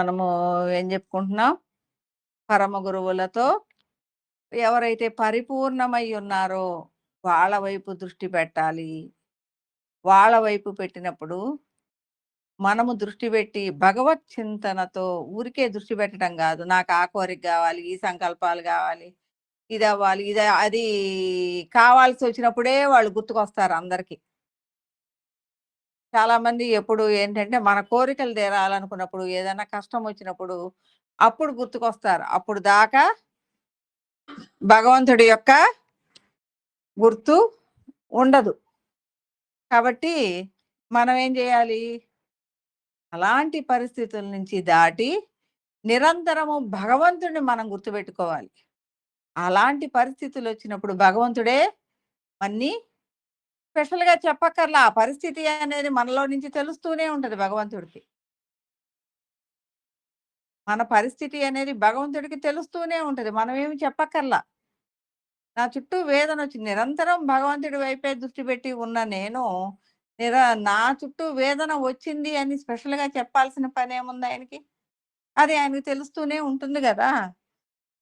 మనము ఏం చెప్పుకుంటున్నాం? పరమ గురువులతో ఎవరైతే పరిపూర్ణమై ఉన్నారో వాళ్ళ వైపు దృష్టి పెట్టాలి. వాళ్ళ వైపు పెట్టినప్పుడు మనము దృష్టి పెట్టి భగవత్ చింతనతో ఊరికే దృష్టి పెట్టడం కాదు. నాకు ఆ కోరిక కావాలి, ఈ సంకల్పాలు కావాలి, ఇది అవ్వాలి, ఇది అది కావాల్సి వచ్చినప్పుడే వాళ్ళు గుర్తుకొస్తారు అందరికి. చాలా మంది ఎప్పుడు ఏంటంటే మన కోరికలు తీరాలనుకున్నప్పుడు ఏదైనా కష్టం వచ్చినప్పుడు అప్పుడు గుర్తుకొస్తారు. అప్పుడు దాకా భగవంతుడి యొక్క గుర్తు ఉండదు. కాబట్టి మనం ఏం చేయాలి? అలాంటి పరిస్థితుల నుంచి దాటి నిరంతరము భగవంతుడిని మనం గుర్తుపెట్టుకోవాలి. అలాంటి పరిస్థితులు వచ్చినప్పుడు భగవంతుడే అన్నీ స్పెషల్‌గా చెప్పక్కర్లా. ఆ పరిస్థితి అనేది మనలో నుంచి తెలుస్తూనే ఉంటది భగవంతుడికి. మన పరిస్థితి అనేది భగవంతుడికి తెలుస్తూనే ఉంటది. మనమేమి చెప్పక్కర్లా. నా చుట్టూ వేదనొచ్చింది. నిరంతరం భగవంతుడి వైపే దృష్టి పెట్టి ఉన్న నేను, నిర నా చుట్టూ వేదన వచ్చింది అని స్పెషల్‌గా చెప్పాల్సిన పనేముంది ఆయనకి? అది ఆయనకి తెలుస్తూనే ఉంటుంది గదా!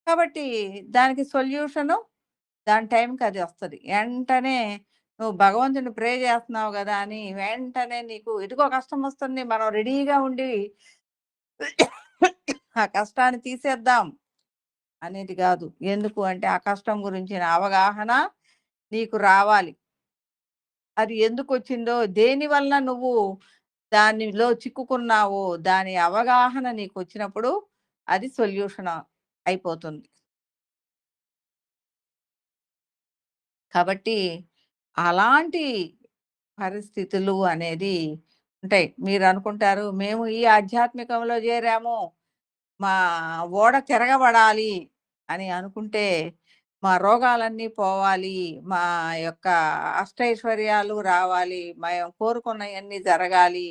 కాబట్టి దానికి సొల్యూషను దాని టైంకి అది వస్తది. ఎంటనే నువ్వు భగవంతుడిని ప్రే చేస్తున్నావు గదా! అని వెంటనే నీకు ఇదిగో కష్టమొస్తుంది. మనం రెడీగా ఉండి ఆ కష్టాన్ని తీసేద్దాం అనేది గాదు. ఎందుకు అంటే ఆ కష్టం గురించిన అవగాహన నీకు రావాలి. అది ఎందుకొచ్చిందో, దేనివల్ల నువ్వు దానిలో చిక్కుకున్నావో, దాని అవగాహన నీకొచ్చినప్పుడు అది సొల్యూషన్ అయిపోతుంది. కాబట్టి అలాంటి పరిస్థితులు అనేది ఉంటాయి. మీరనుకుంటారు, మేము ఈ ఆధ్యాత్మికంలో జేరాము. మా ఓడ తిరగబడాలి అని అనుకుంటే, మా రోగాలన్నీ పోవాలి, మా యొక్క అష్టైశ్వర్యాలు రావాలి, మేము కోరుకున్నయన్నీ జరగాలి,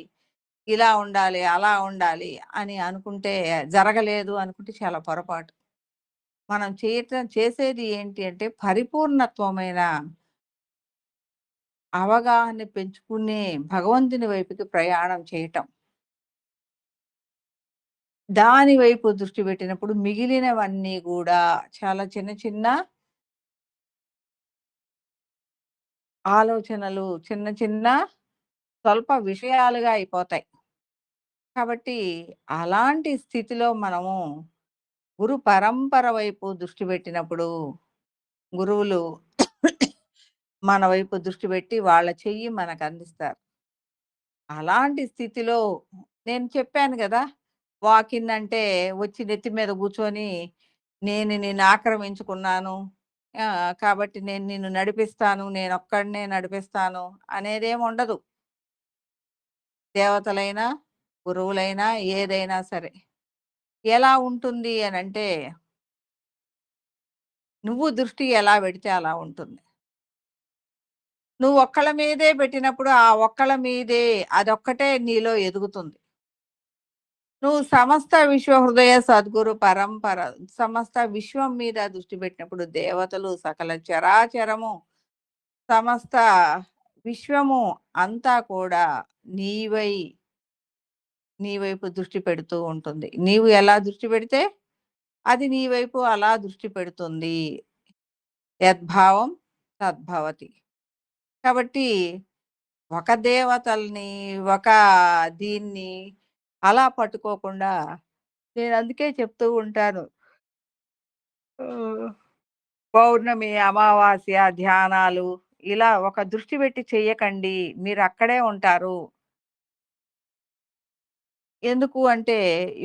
ఇలా ఉండాలి, అలా ఉండాలి అని అనుకుంటే జరగలేదు అనుకుంటే చాలా పొరపాటు. మనం చేసేది ఏంటి అంటే పరిపూర్ణత్వమైన అవగాహన పెంచుకునే భగవంతుని వైపుకి ప్రయాణం చేయటం. దాని వైపు దృష్టి పెట్టినప్పుడు మిగిలినవన్నీ గూడా చాలా చిన్న చిన్న ఆలోచనలు, చిన్న చిన్న స్వల్ప విషయాలుగా అయిపోతాయి. కాబట్టి అలాంటి స్థితిలో మనము గురు పరంపర వైపు దృష్టి పెట్టినప్పుడు గురువులు మన వైపు దృష్టి పెట్టి వాళ్ళ చెయ్యి మనకందిస్తారు. అలాంటి స్థితిలో నేను చెప్పాను గదా! వాకిన్ అంటే వచ్చి నెత్తి మీద కూర్చొని నేను నిన్ను ఆక్రమించుకున్నాను. కాబట్టి నేను నిన్ను నడిపిస్తాను. నేనొక్కడినే నడిపిస్తాను అనేదేముండదు. దేవతలైనా, గురువులైనా ఏదైనా సరే. ఎలా ఉంటుంది అనంటే, నువ్వు దృష్టి ఎలా పెడితే అలా ఉంటుంది. నువ్వు ఒక్కళ్ళ మీదే పెట్టినప్పుడు ఆ ఒక్కళ్ళ మీదే అదొక్కటే నీలో ఎదుగుతుంది. నువ్వు సమస్త విశ్వహృదయ సద్గురు పరంపర సమస్త విశ్వం మీద దృష్టి పెట్టినప్పుడు దేవతలు సకల చరాచరము సమస్త విశ్వము అంతా కూడా నీవై నీ వైపు దృష్టి పెడుతూ ఉంటుంది. నీవు ఎలా దృష్టి పెడితే అది నీ వైపు అలా దృష్టి పెడుతుంది. యద్భావం తద్భవతి. కాబట్టి ఒక దేవతల్ని, ఒక దీన్ని అలా పట్టుకోకుండా నేనందుకే చెప్తూ ఉంటాను. ఆహ్, పౌర్ణమి, అమావాస్య, ధ్యానాలు ఇలా ఒక దృష్టి పెట్టి చెయ్యకండి. మీరక్కడే ఉంటారు. ఎందుకు అంటే,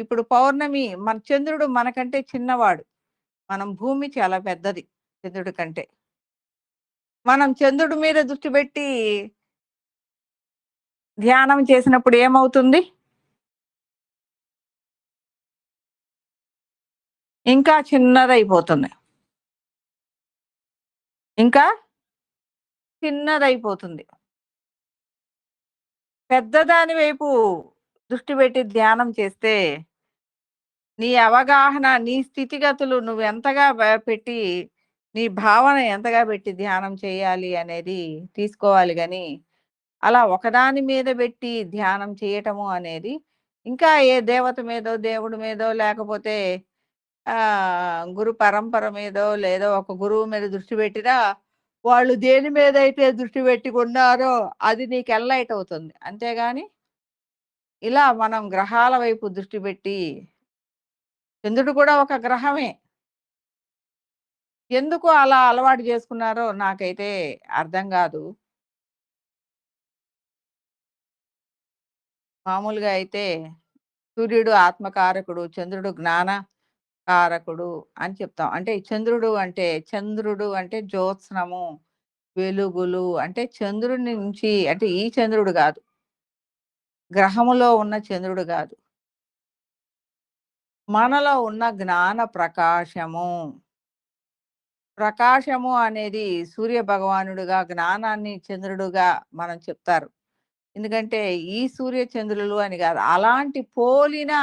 ఇప్పుడు పౌర్ణమి మన చంద్రుడు మనకంటే చిన్నవాడు. మనం భూమి చాలా పెద్దది చంద్రుడి కంటే. మనం చంద్రుడి మీద దృష్టి పెట్టి ధ్యానం చేసినప్పుడు ఏమవుతుంది? ఇంకా చిన్నదయిపోతుంది. ఇంకా చిన్నదయిపోతుంది. పెద్దదాని వైపు దృష్టి పెట్టి ధ్యానం చేస్తే, నీ అవగాహన, నీ స్థితిగతులు నువ్వెంతగా పెట్టి, నీ భావన ఎంతగా పెట్టి ధ్యానం చేయాలి అనేది తీసుకోవాలి గానీ, అలా ఒకదాని మీద బెట్టి ధ్యానం చేయటము అనేది ఇంకా ఏ దేవత మీదో, దేవుడి మీదో లేకపోతే గురు పరంపర మీదో లేదో ఒక గురువు మీద దృష్టి పెట్టినా, వాళ్ళు దేని మీదైతే దృష్టి పెట్టుకున్నారో అది నీకు ఎన్‌లైట్ అవుతుంది. అంతేగాని ఇలా మనం గ్రహాల వైపు దృష్టి పెట్టి చంద్రుడు కూడా ఒక గ్రహమే. ఎందుకు అలా అలవాటు చేసుకున్నారో నాకైతే అర్థం గాదు. మామూలుగా అయితే సూర్యుడు ఆత్మకారకుడు, చంద్రుడు జ్ఞాన కారకుడు అని చెప్తాం. అంటే చంద్రుడు అంటే జ్యోత్స్నము, వెలుగులు అంటే చంద్రుడి నుంచి అంటే ఈ చంద్రుడు గాదు. గ్రహములో ఉన్న చంద్రుడు గాదు. మనలో ఉన్న జ్ఞాన ప్రకాశము. ప్రకాశము అనేది సూర్య భగవానుడుగా, జ్ఞానాన్ని చంద్రుడుగా మనం చెప్తారు. ఎందుకంటే ఈ సూర్య చంద్రులు అని గాదు. అలాంటి పోలిన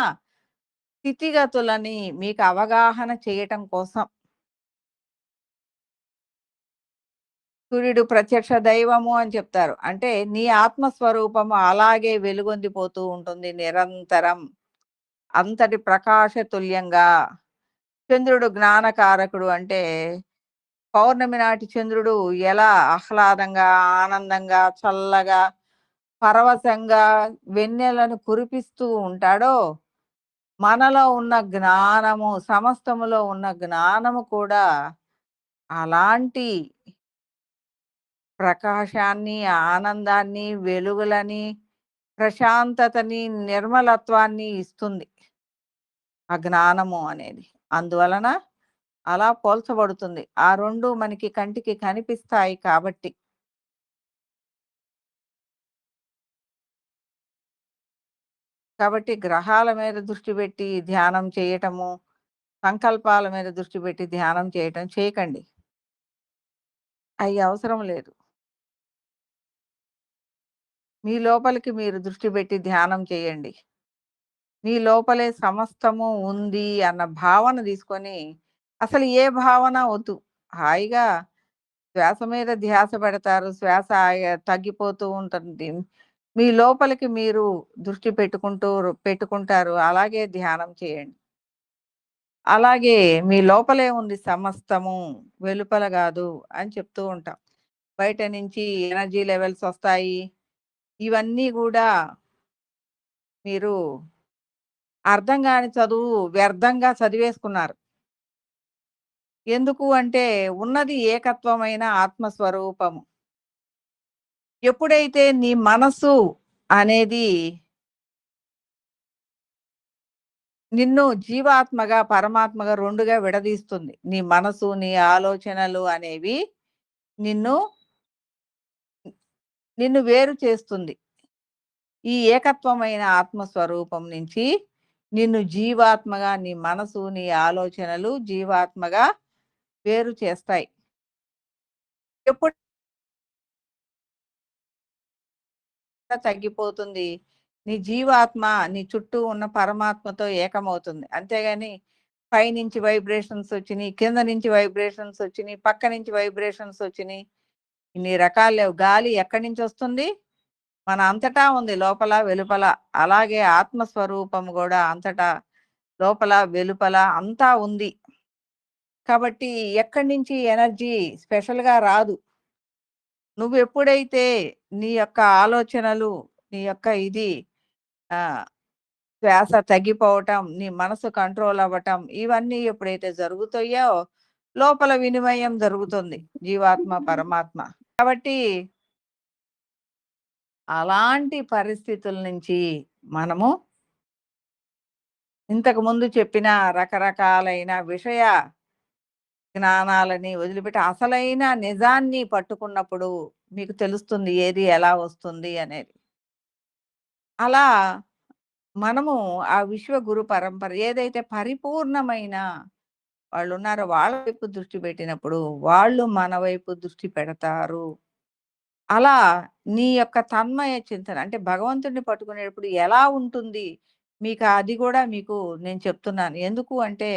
స్థితిగతులని మీకు అవగాహన చేయటం కోసం సూర్యుడు ప్రత్యక్ష దైవము అని చెప్తారు. అంటే నీ ఆత్మస్వరూపము అలాగే వెలుగొందిపోతూ ఉంటుంది నిరంతరం. అంతటి ప్రకాశతుల్యంగా. చంద్రుడు జ్ఞానకారకుడు అంటే పౌర్ణమి నాటి చంద్రుడు ఎలా ఆహ్లాదంగా, ఆనందంగా, చల్లగా, పరవశంగా వెన్నెలను కురిపిస్తూ ఉంటాడో, మనలో ఉన్న జ్ఞానము, సమస్తములో ఉన్న జ్ఞానము కూడా అలాంటి ప్రకాశాన్ని, ఆనందాన్ని, వెలుగులని, ప్రశాంతతని, నిర్మలత్వాన్ని ఇస్తుంది. ఆ జ్ఞానము అనేది. అందువలన అలా పోల్చబడుతుంది. ఆ 2 మనకి కంటికి కనిపిస్తాయి కాబట్టి. కాబట్టి గ్రహాల మీద దృష్టి పెట్టి ధ్యానం చేయటము, సంకల్పాల మీద దృష్టి పెట్టి ధ్యానం చేయటం చేయకండి. అయి అవసరం లేదు. మీ లోపలికి మీరు దృష్టి పెట్టి ధ్యానం చేయండి. మీ లోపలే సమస్తము ఉంది అన్న భావన తీసుకొని, అసలు ఏ భావన వద్దు. హాయిగా శ్వాస మీద ధ్యాస పెడతారు. శ్వాస తగ్గిపోతూ ఉంటుంది. మీ లోపలికి మీరు దృష్టి పెట్టుకుంటారు. అలాగే ధ్యానం చేయండి. అలాగే మీ లోపలే ఉంది సమస్తము, వెలుపల గాదు అని చెప్తూ ఉంటాం. బయట నుంచి ఎనర్జీ లెవెల్స్ వస్తాయి. ఇవన్నీ గూడా మీరు అర్థం గాని చదువు వ్యర్థంగా చదివేసుకున్నారు. ఎందుకు అంటే ఉన్నది ఏకత్వమైన ఆత్మస్వరూపము. ఎప్పుడైతే నీ మనసు అనేది నిన్ను జీవాత్మగా, పరమాత్మగా 2గా విడదీస్తుంది. నీ మనసు, నీ ఆలోచనలు అనేవి నిన్ను, నిన్ను వేరు చేస్తుంది. ఈ ఏకత్వమైన ఆత్మస్వరూపం నుంచి నిన్ను జీవాత్మగా, నీ మనసు, నీ ఆలోచనలు జీవాత్మగా వేరు చేస్తాయి. ఎప్పుడు తగ్గిపోతుంది. నీ జీవాత్మ నీ చుట్టూ ఉన్న పరమాత్మతో ఏకమవుతుంది. అంతేగాని పైనుంచి వైబ్రేషన్స్ వచ్చినియి, కింద నుంచి వైబ్రేషన్స్ వచ్చినియి, పక్క నుంచి వైబ్రేషన్స్ వచ్చినియి. ఇన్ని రకాలు లేవు. గాలి ఎక్కడి నుంచొస్తుంది? మన అంతటా ఉంది లోపల, వెలుపల. అలాగే ఆత్మస్వరూపం గూడా అంతటా లోపల, వెలుపల అంతా ఉంది. కాబట్టి ఎక్కడి నుంచి ఎనర్జీ స్పెషల్‌గా రాదు. నువ్వెప్పుడైతే నీ యొక్క ఆలోచనలు, నీ యొక్క ఇది ఆహ్, శ్వాస తగ్గిపోవటం, నీ మనసు కంట్రోల్ అవ్వటం, ఇవన్నీ ఎప్పుడైతే జరుగుతాయో లోపల వినిమయం జరుగుతుంది. జీవాత్మ, పరమాత్మ. కాబట్టి అలాంటి పరిస్థితుల నుంచి మనము ఇంతకు ముందు చెప్పిన రకరకాలైన విషయ జ్ఞానాలని వదిలిపెట్టి అసలైన నిజాన్ని పట్టుకున్నప్పుడు మీకు తెలుస్తుంది ఏది ఎలా వస్తుంది అనేది. అలా మనము ఆ విశ్వగురు పరంపర ఏదైతే పరిపూర్ణమైన వాళ్ళున్నారో వాళ్ళ వైపు దృష్టి పెట్టినప్పుడు వాళ్ళు మన వైపు దృష్టి పెడతారు. అలా నీ యొక్క తన్మయ చింతన అంటే భగవంతుడిని పట్టుకునేటప్పుడు ఎలా ఉంటుంది? మీకు అది గూడా మీకు నేను చెప్తున్నాను. ఎందుకు అంటే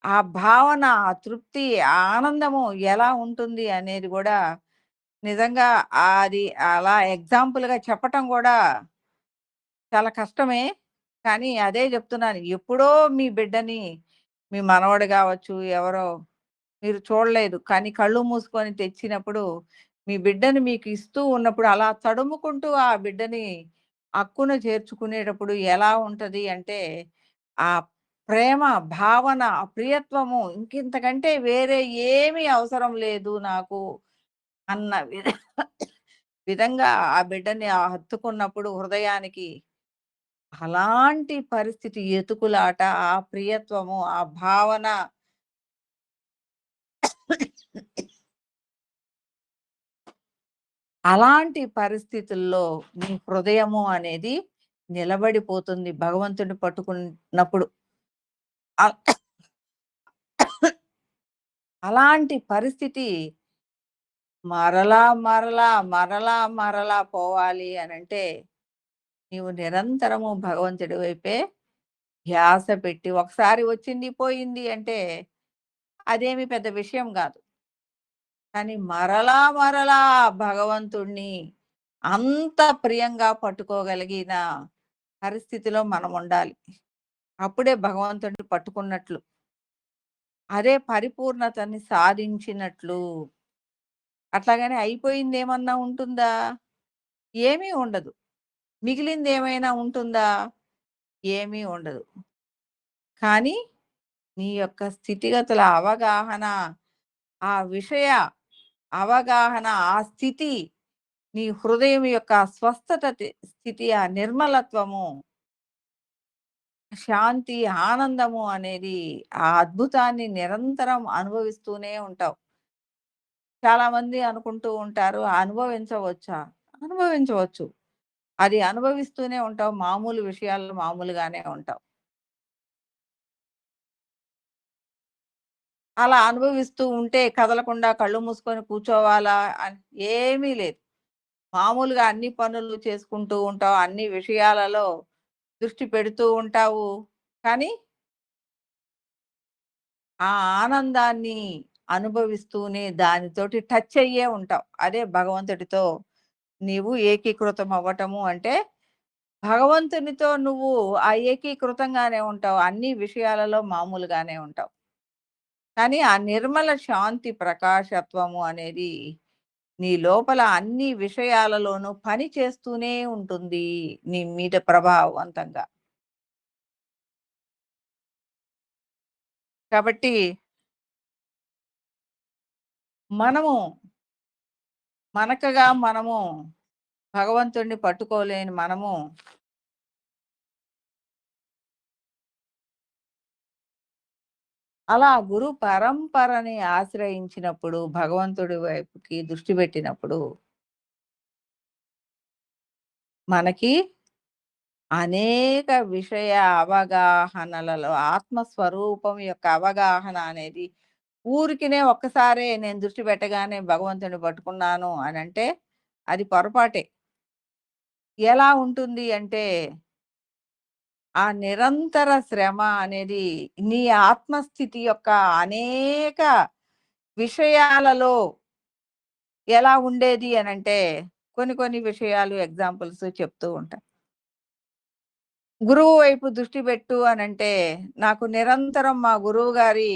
ఆ భావన, ఆ తృప్తి, ఆ ఆనందము ఎలా ఉంటుంది అనేది గూడా నిజంగా అది అలా ఎగ్జాంపుల్‌గా చెప్పటం గూడా చాలా కష్టమే. కానీ అదే జెప్తున్నాను. ఎప్పుడో మీ బిడ్డని మీ మనవడు గావచ్చు, ఎవరో మీరు చూడలేదు. కానీ కళ్ళు మూసుకొని తెచ్చినప్పుడు, మీ బిడ్డని మీకు ఇస్తూ ఉన్నప్పుడు, అలా తడుముకుంటూ ఆ బిడ్డని అక్కున చేర్చుకునేటప్పుడు ఎలా ఉంటది అంటే, ఆ ప్రేమ, భావన, ఆ ప్రియత్వము ఇంకింతకంటే వేరే ఏమీ అవసరం లేదు నాకు అన్న విధంగా ఆ బిడ్డని హత్తుకున్నప్పుడు హృదయానికి అలాంటి పరిస్థితి ఎతుకులాట, ఆ ప్రియత్వము, ఆ భావన అలాంటి పరిస్థితుల్లో నీ హృదయము అనేది నిలబడిపోతుంది భగవంతుడిని పట్టుకున్నప్పుడు. అ అలాంటి పరిస్థితి మరలా పోవాలి అనంటే, నీవు నిరంతరము భగవంతుడి వైపే ధ్యాస పెట్టి ఒకసారి వచ్చింది పోయింది అంటే అదేమి పెద్ద విషయం గాదు. కానీ మరలా భగవంతుడిని అంత ప్రియంగా పట్టుకోగలిగిన పరిస్థితిలో మనముండాలి. అప్పుడే భగవంతుడిని పట్టుకున్నట్లు. అదే పరిపూర్ణతని సాధించినట్లు. అట్లాగని అయిపోయిందేమన్నా ఉంటుందా? ఏమీ ఉండదు. మిగిలిందేమైనా ఉంటుందా? ఏమీ ఉండదు. కానీ నీ యొక్క స్థితిగతుల అవగాహన, ఆ విషయ అవగాహన, ఆ స్థితి, నీ హృదయం యొక్క స్థితి, ఆ నిర్మలత్వము, శాంతి, ఆనందము అనేది ఆ అద్భుతాన్ని నిరంతరం అనుభవిస్తూనే ఉంటావు. చాలామంది అనుకుంటూ ఉంటారు అనుభవించవచ్చా? అనుభవించవచ్చు. అది అనుభవిస్తూనే ఉంటావు. మామూలు విషయాల్లో మామూలుగానే ఉంటావు. అలా అనుభవిస్తూ ఉంటే కదలకుండా కళ్ళు మూసుకొని కూర్చోవాలా అని ఏమీ లేదు. మామూలుగా అన్ని పనులు చేసుకుంటూ ఉంటావు. అన్ని విషయాలలో దృష్టి పెడుతూ ఉంటావు. కానీ ఆ ఆనందాన్ని అనుభవిస్తూనే దానితోటి టచ్ అయ్యే ఉంటావు. అదే భగవంతుడితో నీవు ఏకీకృతం అవ్వటము అంటే, భగవంతునితో నువ్వు ఆ ఏకీకృతంగానే ఉంటావు. అన్ని విషయాలలో మామూలుగానే ఉంటావు. కానీ ఆ నిర్మల శాంతి ప్రకాశత్వము అనేది నీ లోపల అన్ని విషయాలలోనూ పని చేస్తూనే ఉంటుంది నీ మీద ప్రభావవంతంగా. కాబట్టి మనము మనము భగవంతుడిని పట్టుకోలేని మనము అలా గురు పరంపరని ఆశ్రయించినప్పుడు, భగవంతుడి వైపుకి దృష్టి పెట్టినప్పుడు, మనకి అనేక విషయ అవగాహనలలో ఆత్మస్వరూపం యొక్క అవగాహన అనేది ఊరికినే ఒక్కసారే నేను దృష్టి పెట్టగానే భగవంతుడిని పట్టుకున్నాను అనంటే అది పొరపాటే. ఎలా ఉంటుంది అంటే, ఆ నిరంతర శ్రమ అనేది నీ ఆత్మస్థితి యొక్క అనేక విషయాలలో ఎలా ఉండేది అనంటే, కొన్ని విషయాలు ఎగ్జాంపుల్స్ చెప్తూ ఉంటా. గురువు వైపు దృష్టి పెట్టు అనంటే, నాకు నిరంతరం మా గురువుగారి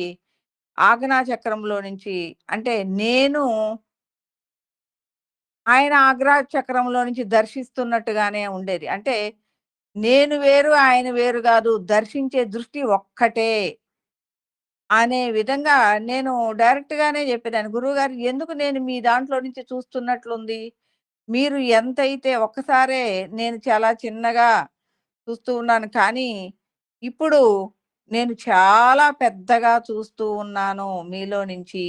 ఆజ్ఞా చక్రంలో నుంచి అంటే నేను ఆయన ఆగ్రా చక్రంలో నుంచి దర్శిస్తున్నట్టుగానే ఉండేది. అంటే నేను వేరు, ఆయన వేరు గాదు. దర్శించే దృష్టి ఒక్కటే అనే విధంగా నేను డైరెక్ట్‌గానే చెప్పేదాన్ని. గురువుగారు ఎందుకు నేను మీ దాంట్లో నుంచి చూస్తున్నట్లుంది. మీరు ఎంతైతే ఒక్కసారే నేను చాలా చిన్నగా చూస్తూ ఉన్నాను. కానీ ఇప్పుడు నేను చాలా పెద్దగా చూస్తూ ఉన్నాను మీలో నుంచి.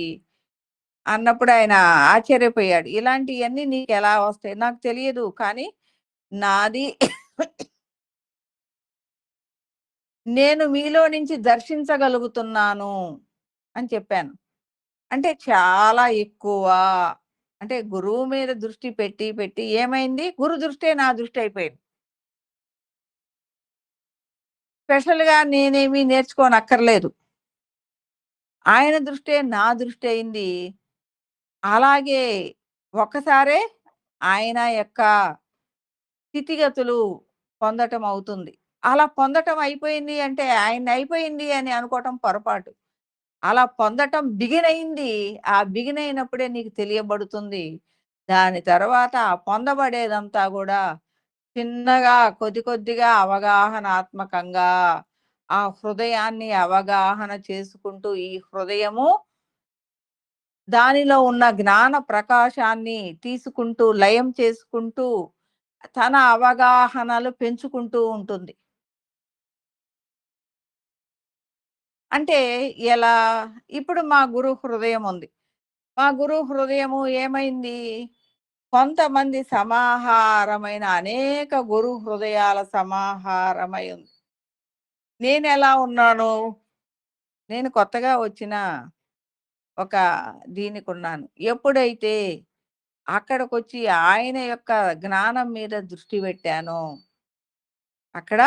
అన్నప్పుడు ఆయన ఆశ్చర్యపోయాడు. ఇలాంటియన్నీ నీకెలా వస్తాయి? నాకు తెలియదు. కానీ నాది నేను మీలో నుంచి దర్శించగలుగుతున్నాను అని చెప్పాను. అంటే చాలా ఎక్కువ. అంటే గురువు మీద దృష్టి పెట్టి ఏమైంది? గురు దృష్టే నా దృష్టి అయిపోయింది. స్పెషల్‌గా నేనేమి నేర్చుకోనక్కర్లేదు. ఆయన దృష్టే నా దృష్టి అయింది. అలాగే ఒక్కసారే ఆయన యొక్క స్థితిగతులు పొందటం అవుతుంది. అలా పొందటం అయిపోయింది అంటే ఆయనయిపోయింది అని అనుకోవటం పొరపాటు. అలా పొందటం బిగినయింది. ఆ బిగినయినప్పుడే నీకు తెలియబడుతుంది. దాని తర్వాత ఆ పొందబడేదంతా గూడా చిన్నగా కొద్ది కొద్దిగా అవగాహనాత్మకంగా ఆ హృదయాన్ని అవగాహన చేసుకుంటూ ఈ హృదయము దానిలో ఉన్న జ్ఞాన ప్రకాశాన్ని తీసుకుంటూ, లయం చేసుకుంటూ, తన అవగాహనలు పెంచుకుంటూ ఉంటుంది. అంటే ఎలా? ఇప్పుడు మా గురు హృదయం ఉంది. మా గురు హృదయము ఏమైంది? కొంతమంది సమాహారమైన అనేక గురు హృదయాల సమాహారమై ఉంది. నేనెలా ఉన్నాను? నేను కొత్తగా వచ్చిన ఒక దీనికున్నాను. ఎప్పుడైతే అక్కడికొచ్చి ఆయన యొక్క జ్ఞానం మీద దృష్టి పెట్టానో, అక్కడ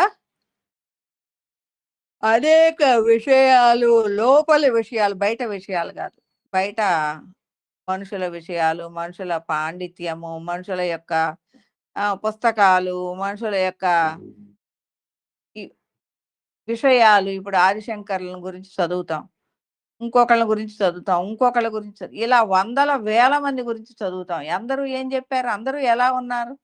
అనేక విషయాలు, లోపలి విషయాలు, బయట విషయాలు గాదు. బయట మనుషుల విషయాలు, మనుషుల పాండిత్యము, మనుషుల యొక్క పుస్తకాలు, మనుషుల యొక్క ఈ విషయాలు ఇప్పుడు ఆదిశంకర్‌ల గురించి చదువుతాం. ఇంకొకళ్ళ గురించి చదువుతాం. ఇంకొకళ్ళ గురించి ఇలా వందల, వేల మంది గురించి చదువుతాం. అందరూ ఏం జెప్పారు? అందరూ ఎలా ఉన్నారు?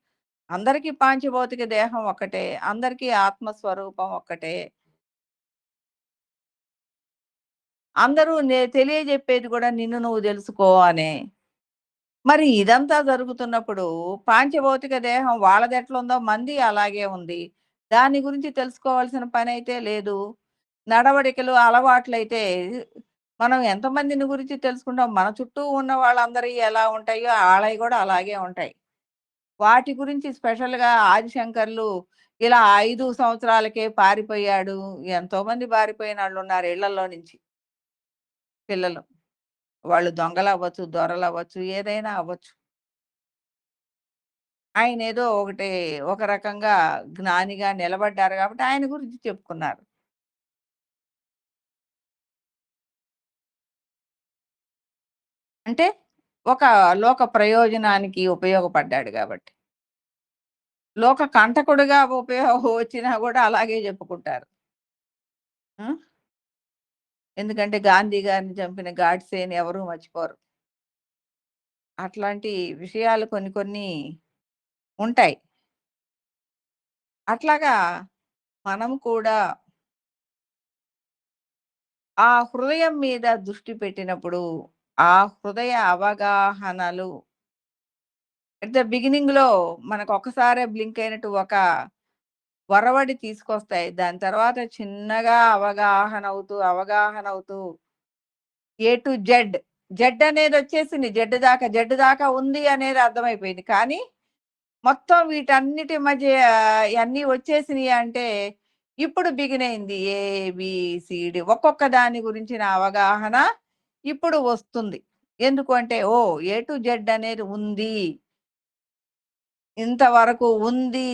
అందరికీ పాంచభౌతిక దేహం ఒక్కటే. అందరికీ ఆత్మస్వరూపం ఒక్కటే. అందరూ తెలియజెప్పేది గూడా నిన్ను నువ్వు దెలుసుకో అనే. మరి ఇదంతా జరుగుతున్నప్పుడు పాంచభౌతిక దేహం వాళ్ళదెట్లుందో మనది అలాగే ఉంది. దాని గురించి తెలుసుకోవాల్సిన పనైతే లేదు. నడవడికలు, అలవాట్లయితే మనం ఎంతమందిని గురించి తెలుసుకుంటాం. మన చుట్టూ ఉన్న వాళ్ళందరియి ఎలా ఉంటాయో ఆళ్ళయి గూడా అలాగే ఉంటాయి. వాటి గురించి స్పెషల్‌గా ఆదిశంకర్లు ఇలా 5 సంవత్సరాలకే పారిపోయాడు. ఎంతోమంది పారిపోయినోళ్ళున్నారు ఇళ్ళల్లో నుంచి పిల్లలు. వాళ్ళు దొంగలవ్వచ్చు, దొరలవ్వచ్చు, ఏదైనా అవ్వచ్చు. ఆయనేదో ఒకటి ఒక రకంగా జ్ఞానిగా నిలబడ్డారు గాబట్టి ఆయన గురించి చెప్పుకున్నారు. అంటే ఒక లోక ప్రయోజనానికి ఉపయోగపడ్డాడు గాబట్టి. లోక కంటకుడుగా వచ్చినా గూడా అలాగే జెప్పుకుంటారు. ఆ! ఎందుకంటే గాంధీ గారిని చంపిన గాడ్సేని ఎవరు మర్చిపోరు. అట్లాంటి విషయాలు కొన్ని కొన్ని ఉంటాయి. అట్లాగా మనం కూడా ఆ హృదయం మీద దృష్టి పెట్టినప్పుడు, ఆ హృదయ అవగాహనలు అట్ ద బిగినింగ్‌లో మనకు ఒక్కసారే బ్లింక్ అయినట్టు ఒక ఒరవడి తీసుకొస్తాయి. దాని తర్వాత చిన్నగా అవగాహన అవుతూ, అవగాహన అవుతూ A to Z. Z అనేదొచ్చేసింది. Z దాకా ఉంది అనేది అర్థమైపోయింది. కానీ మొత్తం వీటన్నిటి మధ్య ఇయన్నీ వచ్చేసినియి అంటే ఇప్పుడు బిగినయింది. ఏ, బీ, సీ, డి ఒక్కొక్క దాని గురించిన అవగాహన ఇప్పుడు వస్తుంది. ఎందుకు అంటే ఓహ్! ఏ టు జెడ్ అనేది ఉంది. ఇంతవరకు ఉంది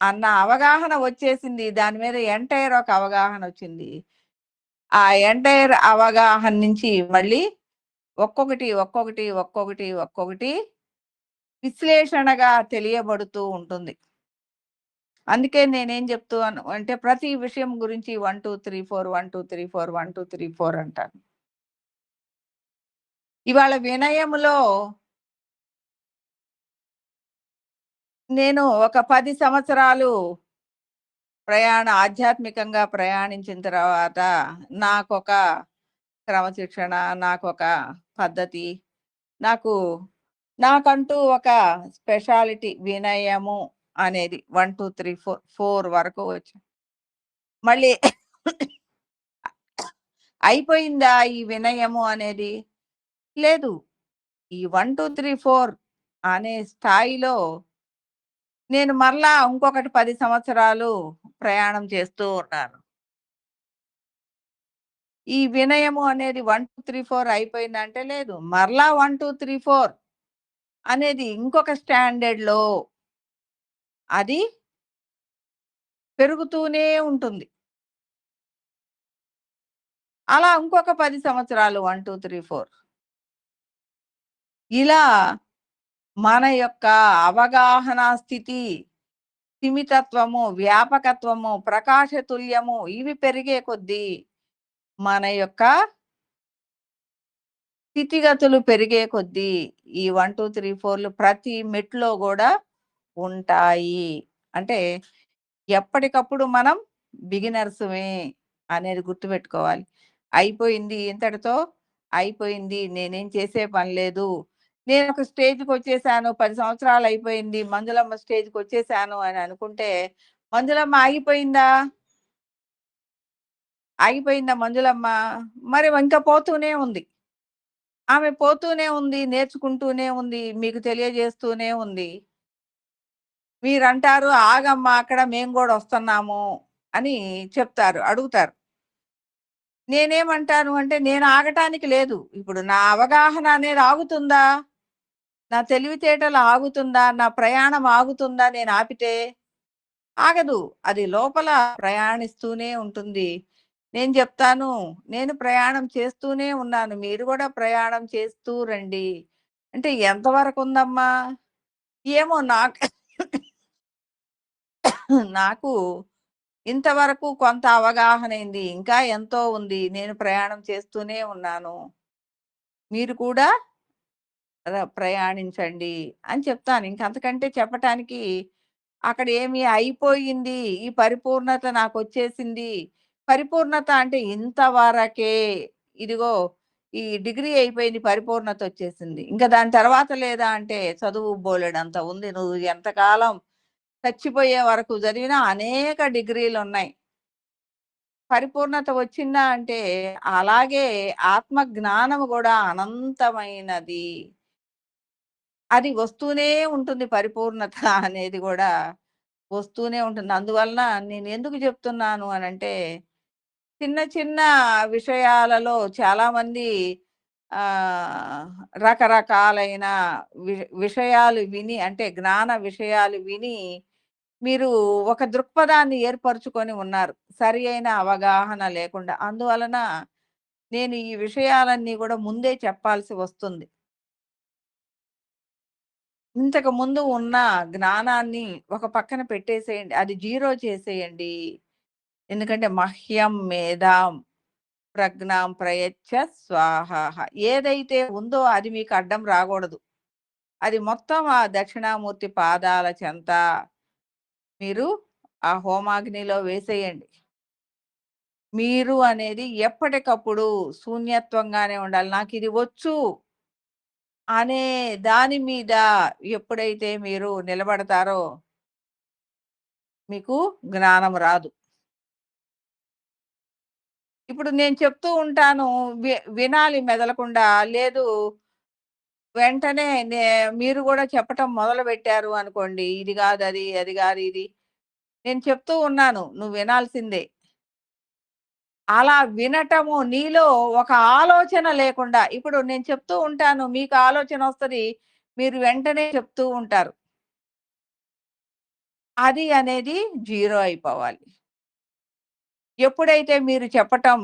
అన్న అవగాహన వచ్చేసింది. దాని మీద ఎంటైర్ ఒక అవగాహనొచ్చింది. ఆ ఎంటైర్ అవగాహన నుంచి మళ్ళీ ఒక్కొక్కటి విశ్లేషణగా తెలియబడుతూ ఉంటుంది. అందుకే నేనేం చెప్తాను అంటే ప్రతి విషయం గురించి 1, 2, 3, 4, 1, 2, 3, 4, 1, 2, 3, 4 అంటాను. ఇవాళ వినయములో నేను ఒక 10 సంవత్సరాలు ఆధ్యాత్మికంగా ప్రయాణించిన తర్వాత నాకొక క్రమశిక్షణ, నాకొక పద్ధతి, నాకు నాకంటూ ఒక స్పెషాలిటీ వినయము అనేది 1, 2, 3, 4 వరకు వచ్చి మళ్ళీ అయిపోయిందా ఈ వినయము అనేది? లేదు. ఈ 1, 2, 3, 4 అనే స్థాయిలో నేను మరలా ఇంకొకటి 10 సంవత్సరాలు ప్రయాణం చేస్తూ ఉన్నాను. ఈ వినయము అనేది 1, 2, 3, 4 అయిపోయిందంటే లేదు. మరలా 1, 2, 3, 4 అనేది ఇంకొక స్టాండర్డ్‌లో అది పెరుగుతూనే ఉంటుంది. అలా ఇంకొక 10 సంవత్సరాలు 1, 2, 3, 4 ఇలా మన యొక్క అవగాహన స్థితి స్థిమితత్వము, వ్యాపకత్వము, ప్రకాశతుల్యము ఇవి పెరిగే కొద్దీ మన యొక్క స్థితిగతులు పెరిగే కొద్దీ ఈ 1, 2, 3, 4లు ప్రతి మెట్లో గూడా ఉంటాయి. అంటే ఎప్పటికప్పుడు మనం బిగినర్స్‌మే అనేది గుర్తుపెట్టుకోవాలి. అయిపోయింది ఇంతటితో అయిపోయింది. నేనేం చేసే పని లేదు. నేనొక స్టేజ్‌కొచ్చేసాను. 10 సంవత్సరాలు అయిపోయింది. మంజులమ్మ స్టేజ్‌కొచ్చేసాను అని అనుకుంటే, మంజులమ్మ ఆగిపోయిందా? ఆగిపోయిందా మంజులమ్మ? మరి ఇంకా పోతూనే ఉంది. ఆమె పోతూనే ఉంది. నేర్చుకుంటూనే ఉంది. మీకు తెలియజేస్తూనే ఉంది. మీరంటారు, "ఆగమ్మా అక్కడ మేము గూడా వస్తున్నాము" అని చెప్తారు. అడుగుతారు. నేనేమంటాను అంటే, నేను ఆగటానికి లేదు. ఇప్పుడు నా అవగాహన అనేది ఆగుతుందా? నా తెలివితేటలు ఆగుతుందా? నా ప్రయాణం ఆగుతుందా నేను ఆపితే? ఆగదు. అది లోపల ప్రయాణిస్తూనే ఉంటుంది. నేను జెప్తాను, నేను ప్రయాణం చేస్తూనే ఉన్నాను. మీరు గూడా ప్రయాణం చేస్తూ రండి. అంటే ఎంతవరకుందమ్మా? ఏమో నాకు నాకు ఇంతవరకు కొంత అవగాహనైంది. ఇంకా ఎంతో ఉంది. నేను ప్రయాణం చేస్తూనే ఉన్నాను. మీరు కూడా ప్రయాణించండి అని చెప్తాను. ఇంక అంతకంటే చెప్పటానికి అక్కడ ఏమి అయిపోయింది. ఈ పరిపూర్ణత నాకొచ్చేసింది. పరిపూర్ణత అంటే ఇంతవరకే. ఇదిగో ఈ డిగ్రీ అయిపోయింది. పరిపూర్ణతొచ్చేసింది. ఇంక దాని తర్వాత లేదా అంటే చదువు బోలెడంత ఉంది. నువ్వు ఎంతకాలం చచ్చిపోయే వరకు చదివినా అనేక డిగ్రీలున్నాయి. పరిపూర్ణత వచ్చిందా అంటే, అలాగే ఆత్మ జ్ఞానము గూడా అనంతమైనది. అది వస్తూనే ఉంటుంది పరిపూర్ణత అనేది గూడా వస్తూనే ఉంటుంది. అందువలన నేనెందుకు చెప్తున్నాను అనంటే, చిన్న చిన్న విషయాలలో చాలామంది ఆహ్, రకరకాలైన వి విషయాలు విని అంటే జ్ఞాన విషయాలు విని మీరు ఒక దృక్పథాన్ని ఏర్పరుచుకొని ఉన్నారు. సరి అయిన అవగాహన లేకుండా. అందువలన నేను ఈ విషయాలన్నీ గూడా ముందే చెప్పాల్సి వస్తుంది. ఇంతకు ముందు ఉన్న జ్ఞానాన్ని ఒక పక్కన పెట్టేసేయండి. అది జీరో చేసేయండి. ఎందుకంటే మహ్యం మేధాం ప్రజ్ఞాం ప్రయచ్చ స్వాహాహ. ఏదైతే ఉందో అది మీకు అడ్డం రాగూడదు. అది మొత్తం ఆ దక్షిణామూర్తి పాదాల చెంత మీరు ఆ హోమాగ్నిలో వేసేయండి. మీరు అనేది ఎప్పటికప్పుడు శూన్యత్వంగానే ఉండాలి. నాకిది వచ్చు అనే దాని మీద ఎప్పుడైతే మీరు నిలబడతారో మీకు జ్ఞానం రాదు. ఇప్పుడు నేను చెప్తూ ఉంటాను వినాలి మెదలకుండా. లేదు వెంటనే మీరు గూడా చెప్పటం మొదలుపెట్టారు అనుకోండి. ఇది గాదది, అది గాదు ఇది. నేను చెప్తూ ఉన్నాను. నువ్వు వినాల్సిందే. అలా వినటము నీలో ఒక ఆలోచన లేకుండా ఇప్పుడు నేను చెప్తూ ఉంటాను. మీకు ఆలోచనొస్తది. మీరు వెంటనే చెప్తూ ఉంటారు. అది అనేది జీరో అయిపోవాలి. ఎప్పుడైతే మీరు చెప్పటం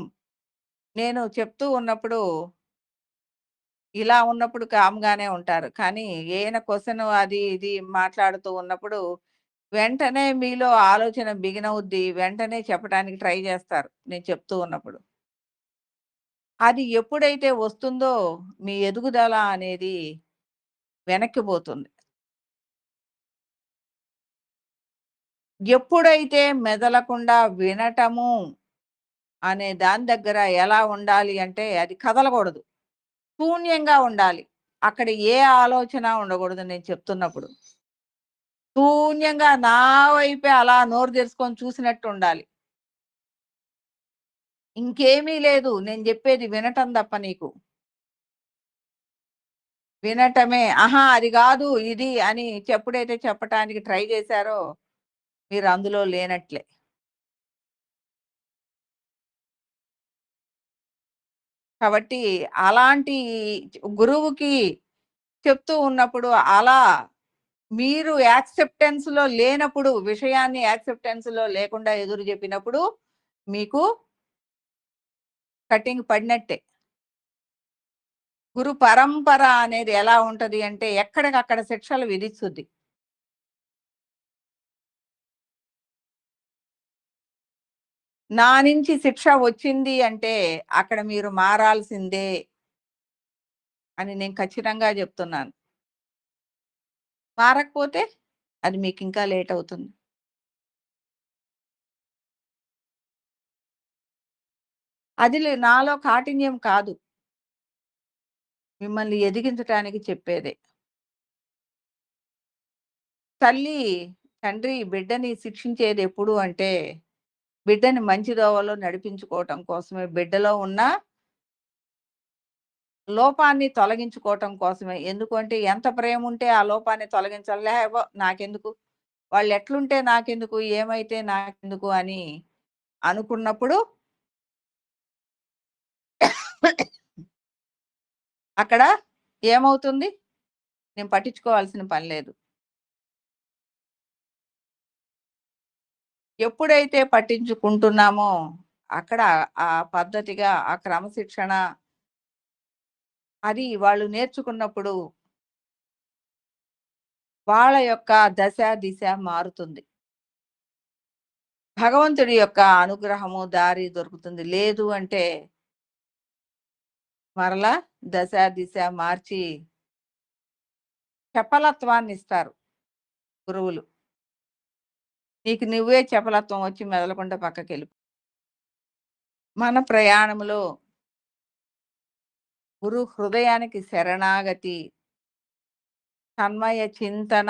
నేను చెప్తూ ఉన్నప్పుడు ఇలా ఉన్నప్పుడు కామ్‌గానే ఉంటారు. కానీ ఏమైనా క్వెషను అది ఇది మాట్లాడుతూ ఉన్నప్పుడు వెంటనే మీలో ఆలోచన బిగినవుద్ది. వెంటనే చెప్పటానికి ట్రై జేస్తారు. నేను చెప్తూ ఉన్నప్పుడు. అది ఎప్పుడైతే వస్తుందో మీ ఎదుగుదల అనేది వెనక్కిబోతుంది. ఎప్పుడైతే మెదలకుండా వినటము అనే దాని దగ్గర ఎలా ఉండాలి అంటే అది కదలకూడదు. శూన్యంగా ఉండాలి. అక్కడ ఏ ఆలోచన ఉండకూడదు నేను చెప్తున్నప్పుడు. శూన్యంగా నా వైపే అలా నోరు తెరుచుకొని చూసినట్టు ఉండాలి. ఇంకేమీ లేదు. నేను జెప్పేది వినటం తప్ప నీకు. వినటమే. ఆహా! అది గాదు, ఇది అని చెప్పుడైతే చెప్పటానికి ట్రై జేశారో మీరు అందులో లేనట్లే. కాబట్టి అలాంటి గురువుకి చెప్తూ ఉన్నప్పుడు అలా మీరు యాక్సెప్టెన్స్‌లో లేనప్పుడు, విషయాన్ని యాక్సెప్టెన్స్‌లో లేకుండా ఎదురు జెప్పినప్పుడు మీకు కటింగ్ పడినట్టే. గురు పరంపర అనేది ఎలా ఉంటది అంటే ఎక్కడికక్కడ శిక్షలు విధిస్తుంది. నా నుంచి శిక్ష వచ్చింది అంటే అక్కడ మీరు మారాల్సిందే అని నేను ఖచ్చితంగా జెప్తున్నాను. మారకపోతే అది మీకింకా లేట్ అవుతుంది. అది నాలో కాఠిన్యం కాదు. మిమ్మల్ని ఎదిగించటానికి చెప్పేదే. తల్లి, తండ్రి బిడ్డని శిక్షించేదెప్పుడు అంటే, బిడ్డని మంచి దోవలో నడిపించుకోవటం కోసమే. బిడ్డలో ఉన్న లోపాన్ని తొలగించుకోవటం కోసమే. ఎందుకంటే ఎంత ప్రేముంటే ఆ లోపాన్ని తొలగించాలి. నాకెందుకు, వాళ్ళెట్లుంటే నాకెందుకు, ఏమైతే నాకెందుకు అని అనుకున్నప్పుడు అక్కడ ఏమవుతుంది? నేను పట్టించుకోవాల్సిన పని లేదు. ఎప్పుడైతే పట్టించుకుంటున్నామో అక్కడ ఆ పద్ధతిగా, ఆ క్రమశిక్షణ అది వాళ్ళు నేర్చుకున్నప్పుడు వాళ్ళ యొక్క దశ, దిశ మారుతుంది. భగవంతుడి యొక్క అనుగ్రహము, దారి దొరుకుతుంది. లేదు అంటే మరలా దశ, దిశ మార్చి చపలత్వాన్నిస్తారు గురువులు. నీకు నువ్వే చపలత్వం వచ్చి మెదలకుండా పక్కకెళ్ళిపో. మన ప్రయాణంలో గురు హృదయానికి శరణాగతి, తన్మయ చింతన,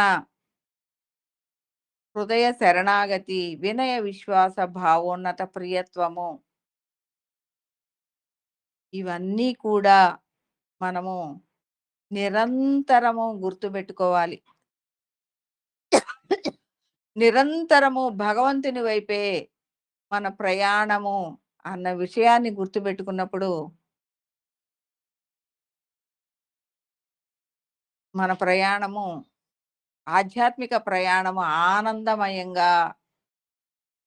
హృదయ శరణాగతి, వినయ విశ్వాస భావోన్నత ప్రియత్వము ఇవన్నీ కూడా మనము నిరంతరము గుర్తుపెట్టుకోవాలి. నిరంతరము భగవంతుని వైపే మన ప్రయాణము అన్న విషయాన్ని గుర్తుపెట్టుకున్నప్పుడు మన ప్రయాణము ఆధ్యాత్మిక ప్రయాణము ఆనందమయంగా,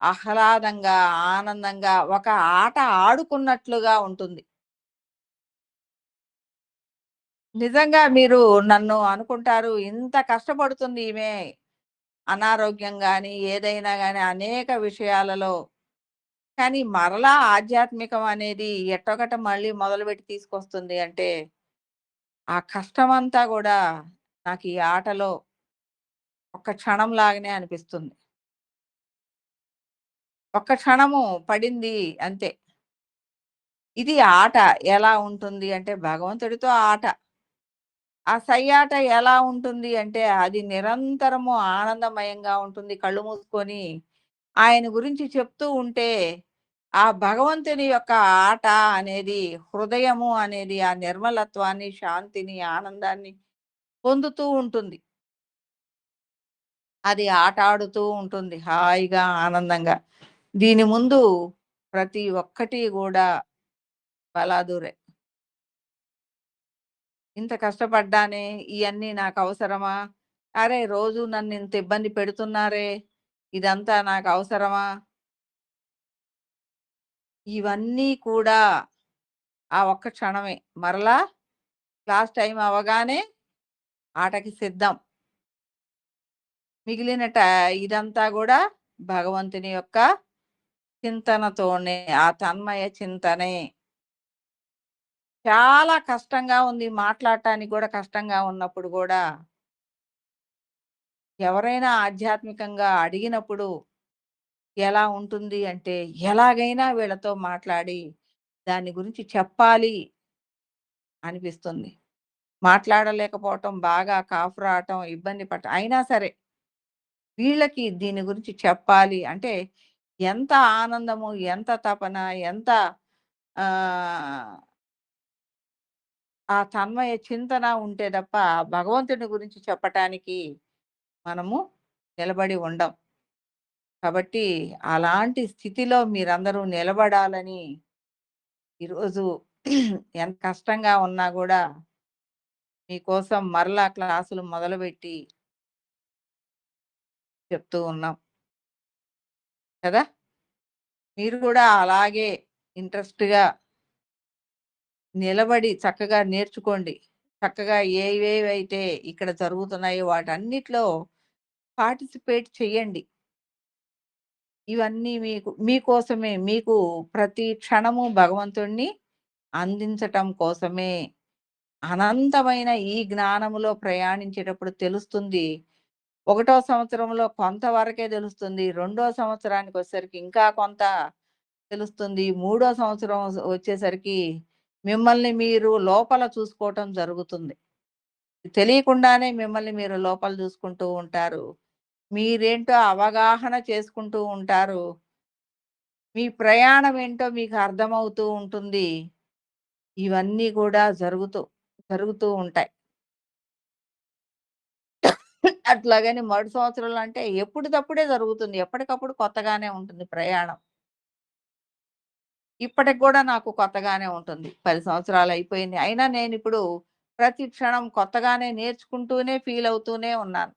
ఆహ్లాదంగా, ఆనందంగా ఒక ఆట ఆడుకున్నట్లుగా ఉంటుంది. నిజంగా మీరు నన్ను అనుకుంటారు, ఇంత కష్టపడుతుంది ఈమె అనారోగ్యం గాని, ఏదైనా గాని అనేక విషయాలలో. కానీ మరలా ఆధ్యాత్మికం అనేది ఎట్టొకట మళ్ళీ మొదలుపెట్టి తీసుకొస్తుంది అంటే, ఆ కష్టమంతా గూడా నాకు ఈ ఆటలో ఒక్క క్షణం లాగానే అనిపిస్తుంది. ఒక్క క్షణము పడింది అంతే. ఇది ఆట. ఎలా ఉంటుంది అంటే భగవంతుడితో ఆట. ఆ సయ్యాట ఎలా ఉంటుంది అంటే అది నిరంతరము ఆనందమయంగా ఉంటుంది. కళ్ళు మూసుకొని ఆయన గురించి చెప్తూ ఉంటే ఆ భగవంతుని యొక్క ఆట అనేది హృదయము అనేది ఆ నిర్మలత్వాన్ని, శాంతిని, ఆనందాన్ని పొందుతూ ఉంటుంది. అది ఆట ఆడుతూ ఉంటుంది హాయిగా, ఆనందంగా. దీని ముందు ప్రతి ఒక్కటి గూడా బలాదూరే. ఇంత కష్టపడ్డానే, ఇయన్నీ నాకవసరమా? అరే! రోజు నన్నింత ఇబ్బంది పెడుతున్నారే! ఇదంతా నాకవసరమా? ఇవన్నీ కూడా ఆ ఒక్క క్షణమే. మరలా క్లాస్ టైమ్ అవ్వగానే ఆటకి సిద్ధం. మిగిలిన ఇదంతా గూడా భగవంతుని యొక్క చింతనతోనే, ఆ తన్మయ చింతనే. చాలా కష్టంగా ఉంది. మాట్లాడటానికి గూడా కష్టంగా ఉన్నప్పుడు గూడా ఎవరైనా ఆధ్యాత్మికంగా అడిగినప్పుడు ఎలా ఉంటుంది అంటే, ఎలాగైనా వీళ్ళతో మాట్లాడి దాని గురించి చెప్పాలి అనిపిస్తుంది. మాట్లాడలేకపోవటం, బాగా కాఫ్ రావటం, ఇబ్బంది పడటం అయినా సరే వీళ్ళకి దీని గురించి చెప్పాలి అంటే ఎంత ఆనందము, ఎంత తపన, ఎంత ఆహ్, ఆ తన్మయ చింతన ఉంటే తప్ప భగవంతుని గురించి చెప్పటానికి మనము నిలబడి ఉండం. కాబట్టి అలాంటి స్థితిలో మీరందరూ నిలబడాలని ఈరోజు ఎంత కష్టంగా ఉన్నా గూడా మీకోసం మరలా క్లాసులు మొదలుపెట్టి చెప్తూ ఉన్నాం కదా! మీరు కూడా అలాగే ఇంట్రెస్ట్‌గా నిలబడి చక్కగా నేర్చుకోండి. చక్కగా ఏవేవైతే ఇక్కడ జరుగుతున్నాయో వాటన్నిటిలో పార్టిసిపేట్ చేయండి. ఇవన్నీ మీకోసమే. మీకు ప్రతి క్షణము భగవంతుడిని అందించటం కోసమే. అనంతమైన ఈ జ్ఞానములో ప్రయాణించేటప్పుడు తెలుస్తుంది. ఒకటో సంవత్సరంలో కొంత వరకే తెలుస్తుంది. రెండో సంవత్సరానికొచ్చేసరికి ఇంకా కొంత తెలుస్తుంది. మూడో సంవత్సరం వచ్చేసరికి మిమ్మల్ని మీరు లోపల చూసుకోవటం జరుగుతుంది. తెలియకుండానే మిమ్మల్ని మీరు లోపల చూసుకుంటూ ఉంటారు. మీరేంటో అవగాహన చేసుకుంటూ ఉంటారు. మీ ప్రయాణం ఏంటో మీకు అర్థమవుతూ ఉంటుంది. ఇవన్నీ గూడా జరుగుతూ ఉంటాయి. అట్లాగని మరు సంవత్సరంలో అంటే ఎప్పుడుదప్పుడే జరుగుతుంది. ఎప్పటికప్పుడు కొత్తగానే ఉంటుంది ప్రయాణం. ఇప్పటికి గూడా నాకు కొత్తగానే ఉంటుంది. 10 సంవత్సరాలు అయిపోయింది. అయినా నేనిప్పుడు ప్రతి క్షణం కొత్తగానే నేర్చుకుంటూనే ఫీల్ అవుతూనే ఉన్నాను.